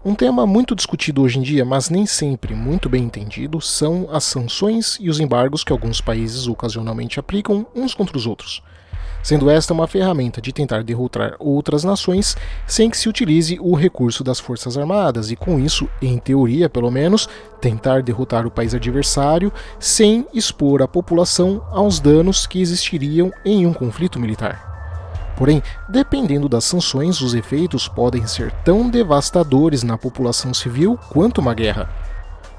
Um tema muito discutido hoje em dia, mas nem sempre muito bem entendido, são as sanções e os embargos que alguns países ocasionalmente aplicam uns contra os outros, sendo esta uma ferramenta de tentar derrotar outras nações sem que se utilize o recurso das forças armadas e, com isso, em teoria pelo menos, tentar derrotar o país adversário sem expor a população aos danos que existiriam em um conflito militar. Porém, dependendo das sanções, os efeitos podem ser tão devastadores na população civil quanto uma guerra.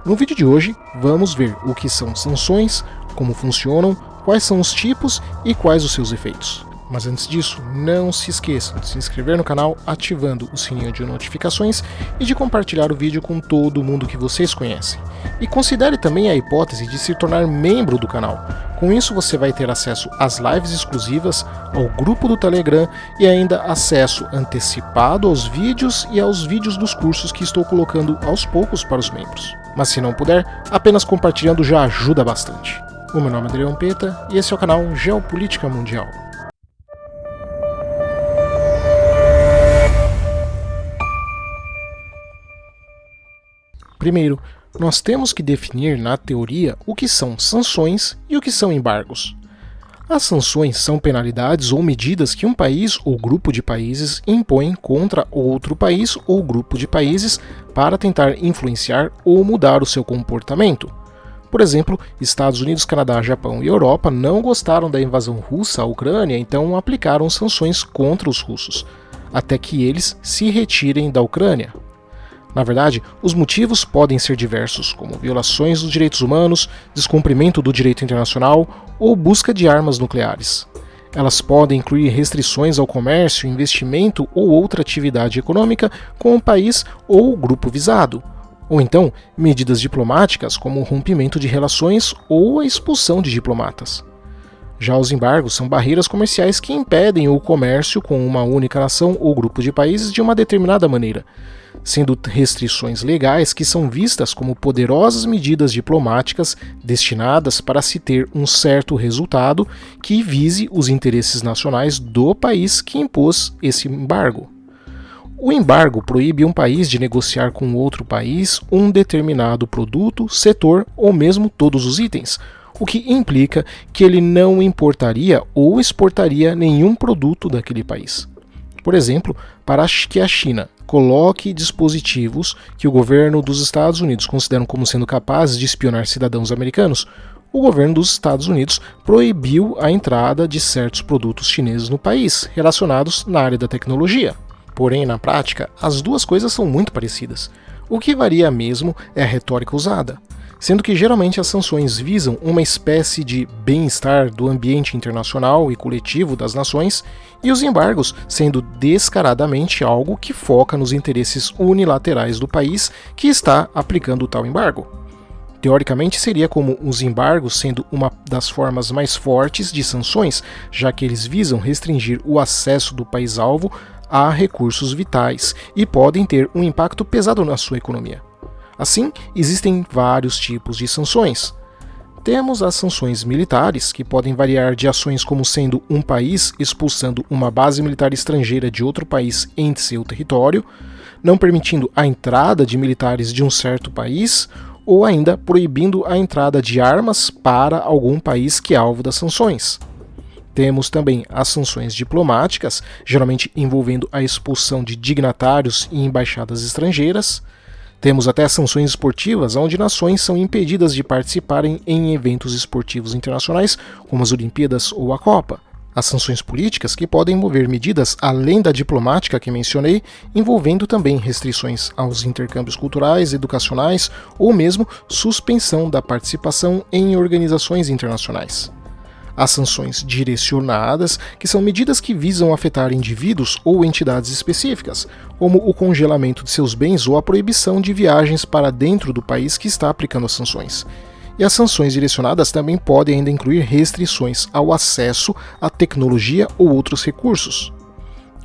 No vídeo de hoje, vamos ver o que são sanções, como funcionam, quais são os tipos e quais os seus efeitos. Mas antes disso, não se esqueçam de se inscrever no canal ativando o sininho de notificações e de compartilhar o vídeo com todo mundo que vocês conhecem. E considere também a hipótese de se tornar membro do canal. Com isso você vai ter acesso às lives exclusivas, ao grupo do Telegram e ainda acesso antecipado aos vídeos e aos vídeos dos cursos que estou colocando aos poucos para os membros. Mas se não puder, apenas compartilhando já ajuda bastante. O meu nome é Adriano Peta e esse é o canal Geopolítica Mundial. Primeiro, nós temos que definir na teoria o que são sanções e o que são embargos. As sanções são penalidades ou medidas que um país ou grupo de países impõe contra outro país ou grupo de países para tentar influenciar ou mudar o seu comportamento. Por exemplo, Estados Unidos, Canadá, Japão e Europa não gostaram da invasão russa à Ucrânia, então aplicaram sanções contra os russos, até que eles se retirem da Ucrânia. Na verdade, os motivos podem ser diversos, como violações dos direitos humanos, descumprimento do direito internacional ou busca de armas nucleares. Elas podem incluir restrições ao comércio, investimento ou outra atividade econômica com o país ou o grupo visado, ou então medidas diplomáticas como o rompimento de relações ou a expulsão de diplomatas. Já os embargos são barreiras comerciais que impedem o comércio com uma única nação ou grupo de países de uma determinada maneira, sendo restrições legais que são vistas como poderosas medidas diplomáticas destinadas para se ter um certo resultado que vise os interesses nacionais do país que impôs esse embargo. O embargo proíbe um país de negociar com outro país um determinado produto, setor ou mesmo todos os itens, o que implica que ele não importaria ou exportaria nenhum produto daquele país. Por exemplo, para que a China coloque dispositivos que o governo dos Estados Unidos considera como sendo capazes de espionar cidadãos americanos, o governo dos Estados Unidos proibiu a entrada de certos produtos chineses no país, relacionados na área da tecnologia. Porém, na prática, as duas coisas são muito parecidas. O que varia mesmo é a retórica usada, sendo que geralmente as sanções visam uma espécie de bem-estar do ambiente internacional e coletivo das nações, e os embargos sendo descaradamente algo que foca nos interesses unilaterais do país que está aplicando tal embargo. Teoricamente seria como os embargos sendo uma das formas mais fortes de sanções, já que eles visam restringir o acesso do país-alvo a recursos vitais e podem ter um impacto pesado na sua economia. Assim, existem vários tipos de sanções. Temos as sanções militares, que podem variar de ações como sendo um país expulsando uma base militar estrangeira de outro país em seu território, não permitindo a entrada de militares de um certo país, ou ainda proibindo a entrada de armas para algum país que é alvo das sanções. Temos também as sanções diplomáticas, geralmente envolvendo a expulsão de dignatários e embaixadas estrangeiras. Temos até sanções esportivas, onde nações são impedidas de participarem em eventos esportivos internacionais, como as Olimpíadas ou a Copa. As sanções políticas, que podem envolver medidas além da diplomática que mencionei, envolvendo também restrições aos intercâmbios culturais, educacionais ou mesmo suspensão da participação em organizações internacionais. As sanções direcionadas, que são medidas que visam afetar indivíduos ou entidades específicas, como o congelamento de seus bens ou a proibição de viagens para dentro do país que está aplicando as sanções. E as sanções direcionadas também podem ainda incluir restrições ao acesso à tecnologia ou outros recursos.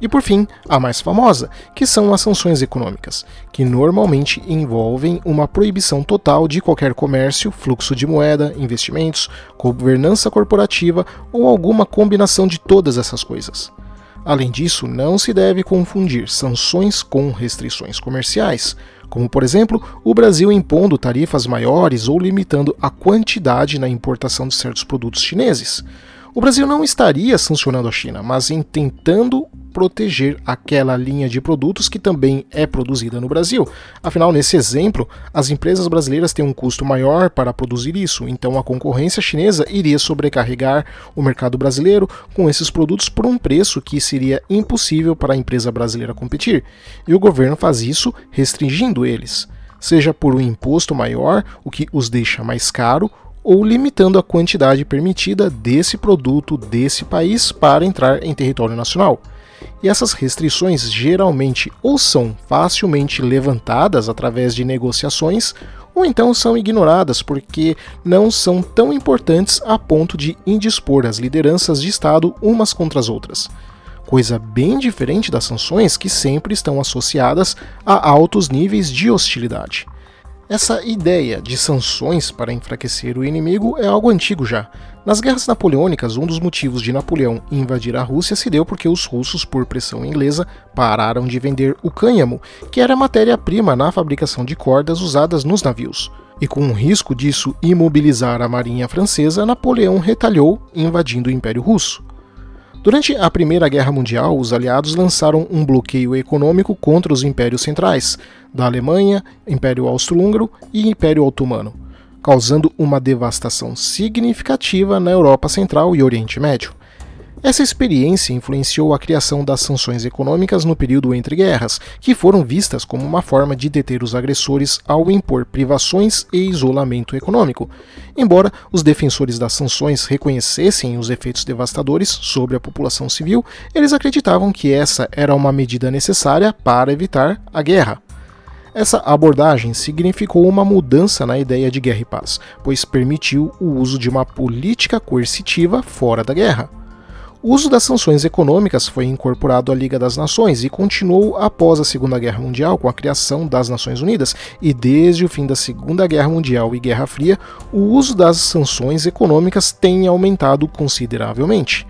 E por fim, a mais famosa, que são as sanções econômicas, que normalmente envolvem uma proibição total de qualquer comércio, fluxo de moeda, investimentos, governança corporativa ou alguma combinação de todas essas coisas. Além disso, não se deve confundir sanções com restrições comerciais, como, por exemplo, o Brasil impondo tarifas maiores ou limitando a quantidade na importação de certos produtos chineses. O Brasil não estaria sancionando a China, mas em tentando proteger aquela linha de produtos que também é produzida no Brasil. Afinal, nesse exemplo, as empresas brasileiras têm um custo maior para produzir isso, então a concorrência chinesa iria sobrecarregar o mercado brasileiro com esses produtos por um preço que seria impossível para a empresa brasileira competir. E o governo faz isso restringindo eles, seja por um imposto maior, o que os deixa mais caro, ou limitando a quantidade permitida desse produto desse país para entrar em território nacional. E essas restrições geralmente ou são facilmente levantadas através de negociações, ou então são ignoradas porque não são tão importantes a ponto de indispor as lideranças de Estado umas contra as outras. Coisa bem diferente das sanções, que sempre estão associadas a altos níveis de hostilidade. Essa ideia de sanções para enfraquecer o inimigo é algo antigo já. Nas guerras napoleônicas, um dos motivos de Napoleão invadir a Rússia se deu porque os russos, por pressão inglesa, pararam de vender o cânhamo, que era matéria-prima na fabricação de cordas usadas nos navios. E com o risco disso imobilizar a marinha francesa, Napoleão retalhou, invadindo o Império Russo. Durante a Primeira Guerra Mundial, os aliados lançaram um bloqueio econômico contra os impérios centrais, da Alemanha, Império Austro-Húngaro e Império Otomano, causando uma devastação significativa na Europa Central e Oriente Médio. Essa experiência influenciou a criação das sanções econômicas no período entre guerras, que foram vistas como uma forma de deter os agressores ao impor privações e isolamento econômico. Embora os defensores das sanções reconhecessem os efeitos devastadores sobre a população civil, eles acreditavam que essa era uma medida necessária para evitar a guerra. Essa abordagem significou uma mudança na ideia de guerra e paz, pois permitiu o uso de uma política coercitiva fora da guerra. O uso das sanções econômicas foi incorporado à Liga das Nações e continuou após a Segunda Guerra Mundial com a criação das Nações Unidas, e desde o fim da Segunda Guerra Mundial e Guerra Fria, o uso das sanções econômicas tem aumentado consideravelmente.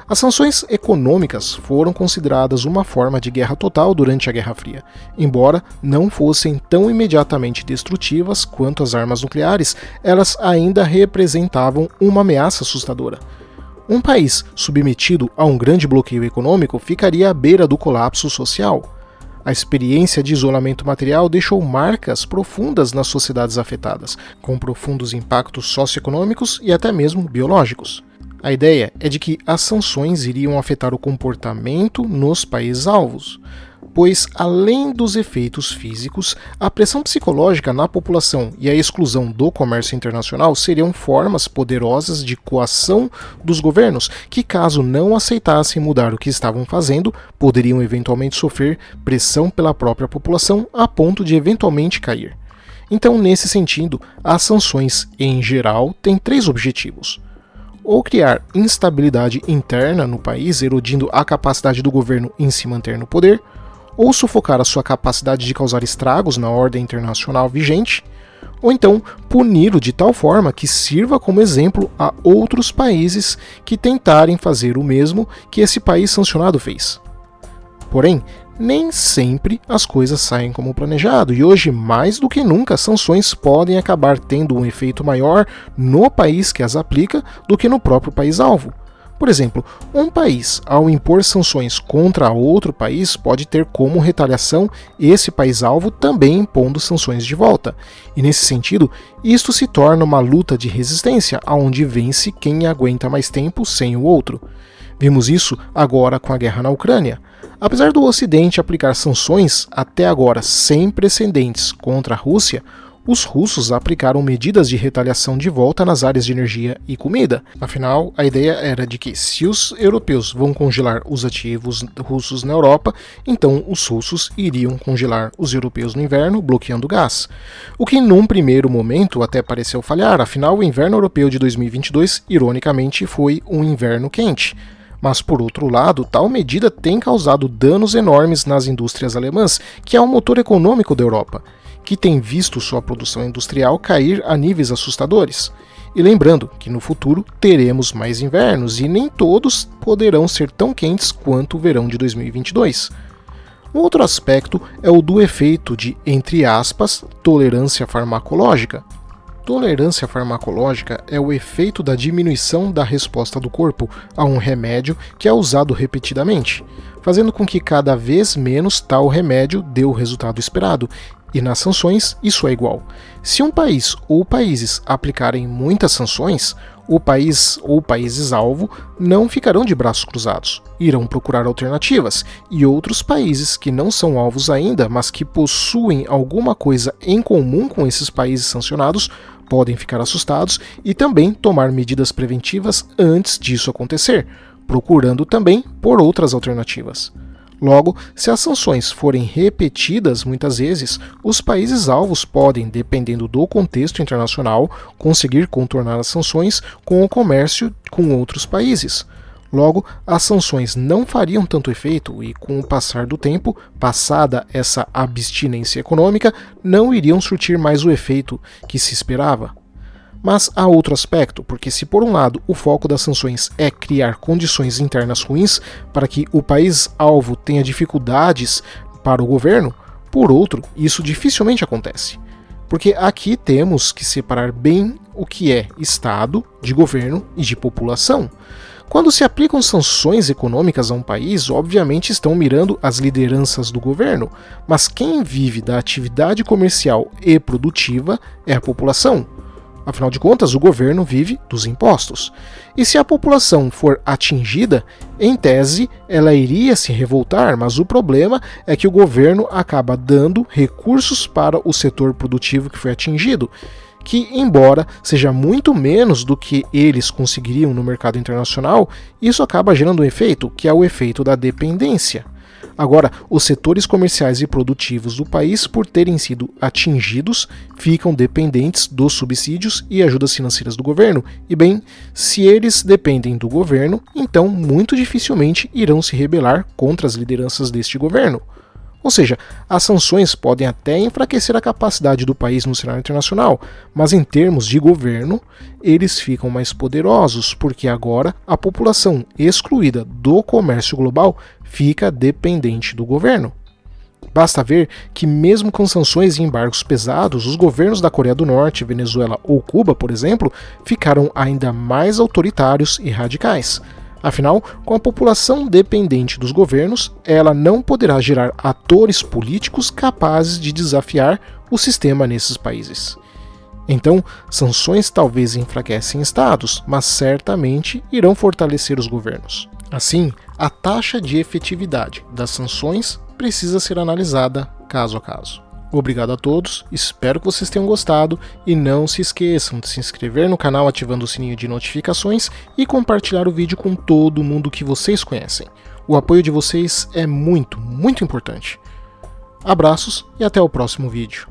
As sanções econômicas foram consideradas uma forma de guerra total durante a Guerra Fria. Embora não fossem tão imediatamente destrutivas quanto as armas nucleares, elas ainda representavam uma ameaça assustadora. Um país submetido a um grande bloqueio econômico ficaria à beira do colapso social. A experiência de isolamento material deixou marcas profundas nas sociedades afetadas, com profundos impactos socioeconômicos e até mesmo biológicos. A ideia é de que as sanções iriam afetar o comportamento nos países-alvos, pois, além dos efeitos físicos, a pressão psicológica na população e a exclusão do comércio internacional seriam formas poderosas de coação dos governos que, caso não aceitassem mudar o que estavam fazendo, poderiam eventualmente sofrer pressão pela própria população a ponto de eventualmente cair. Então, nesse sentido, as sanções, em geral, têm três objetivos: ou criar instabilidade interna no país, erodindo a capacidade do governo em se manter no poder, ou sufocar a sua capacidade de causar estragos na ordem internacional vigente, ou então puni-lo de tal forma que sirva como exemplo a outros países que tentarem fazer o mesmo que esse país sancionado fez. Porém, nem sempre as coisas saem como planejado, e hoje, mais do que nunca, sanções podem acabar tendo um efeito maior no país que as aplica do que no próprio país-alvo. Por exemplo, um país, ao impor sanções contra outro país, pode ter como retaliação esse país-alvo também impondo sanções de volta. E nesse sentido, isto se torna uma luta de resistência, onde vence quem aguenta mais tempo sem o outro. Vimos isso agora com a guerra na Ucrânia. Apesar do Ocidente aplicar sanções até agora sem precedentes contra a Rússia, os russos aplicaram medidas de retaliação de volta nas áreas de energia e comida. Afinal, a ideia era de que, se os europeus vão congelar os ativos russos na Europa, então os russos iriam congelar os europeus no inverno, bloqueando o gás. O que, num primeiro momento, até pareceu falhar, afinal, o inverno europeu de 2022, ironicamente, foi um inverno quente. Mas, por outro lado, tal medida tem causado danos enormes nas indústrias alemãs, que é o motor econômico da Europa, que tem visto sua produção industrial cair a níveis assustadores. E lembrando que no futuro teremos mais invernos e nem todos poderão ser tão quentes quanto o verão de 2022. Um outro aspecto é o do efeito de, entre aspas, tolerância farmacológica. Tolerância farmacológica é o efeito da diminuição da resposta do corpo a um remédio que é usado repetidamente, fazendo com que cada vez menos tal remédio dê o resultado esperado. E nas sanções, isso é igual. Se um país ou países aplicarem muitas sanções, o país ou países-alvo não ficarão de braços cruzados, irão procurar alternativas, e outros países que não são alvos ainda, mas que possuem alguma coisa em comum com esses países sancionados, podem ficar assustados e também tomar medidas preventivas antes disso acontecer, procurando também por outras alternativas. Logo, se as sanções forem repetidas muitas vezes, os países alvos podem, dependendo do contexto internacional, conseguir contornar as sanções com o comércio com outros países. Logo, as sanções não fariam tanto efeito e, com o passar do tempo, passada essa abstinência econômica, não iriam surtir mais o efeito que se esperava. Mas há outro aspecto, porque se por um lado o foco das sanções é criar condições internas ruins para que o país-alvo tenha dificuldades para o governo, por outro, isso dificilmente acontece. Porque aqui temos que separar bem o que é Estado, de governo e de população. Quando se aplicam sanções econômicas a um país, obviamente estão mirando as lideranças do governo, mas quem vive da atividade comercial e produtiva é a população. Afinal de contas, o governo vive dos impostos. E se a população for atingida, em tese, ela iria se revoltar, mas o problema é que o governo acaba dando recursos para o setor produtivo que foi atingido, que, embora seja muito menos do que eles conseguiriam no mercado internacional, isso acaba gerando um efeito, que é o efeito da dependência. Agora, os setores comerciais e produtivos do país, por terem sido atingidos, ficam dependentes dos subsídios e ajudas financeiras do governo. E bem, se eles dependem do governo, então muito dificilmente irão se rebelar contra as lideranças deste governo. Ou seja, as sanções podem até enfraquecer a capacidade do país no cenário internacional, mas em termos de governo, eles ficam mais poderosos, porque agora a população excluída do comércio global fica dependente do governo. Basta ver que mesmo com sanções e embargos pesados, os governos da Coreia do Norte, Venezuela ou Cuba, por exemplo, ficaram ainda mais autoritários e radicais. Afinal, com a população dependente dos governos, ela não poderá gerar atores políticos capazes de desafiar o sistema nesses países. Então, sanções talvez enfraquecem estados, mas certamente irão fortalecer os governos. Assim, a taxa de efetividade das sanções precisa ser analisada caso a caso. Obrigado a todos, espero que vocês tenham gostado e não se esqueçam de se inscrever no canal ativando o sininho de notificações e compartilhar o vídeo com todo mundo que vocês conhecem. O apoio de vocês é muito, muito importante. Abraços e até o próximo vídeo.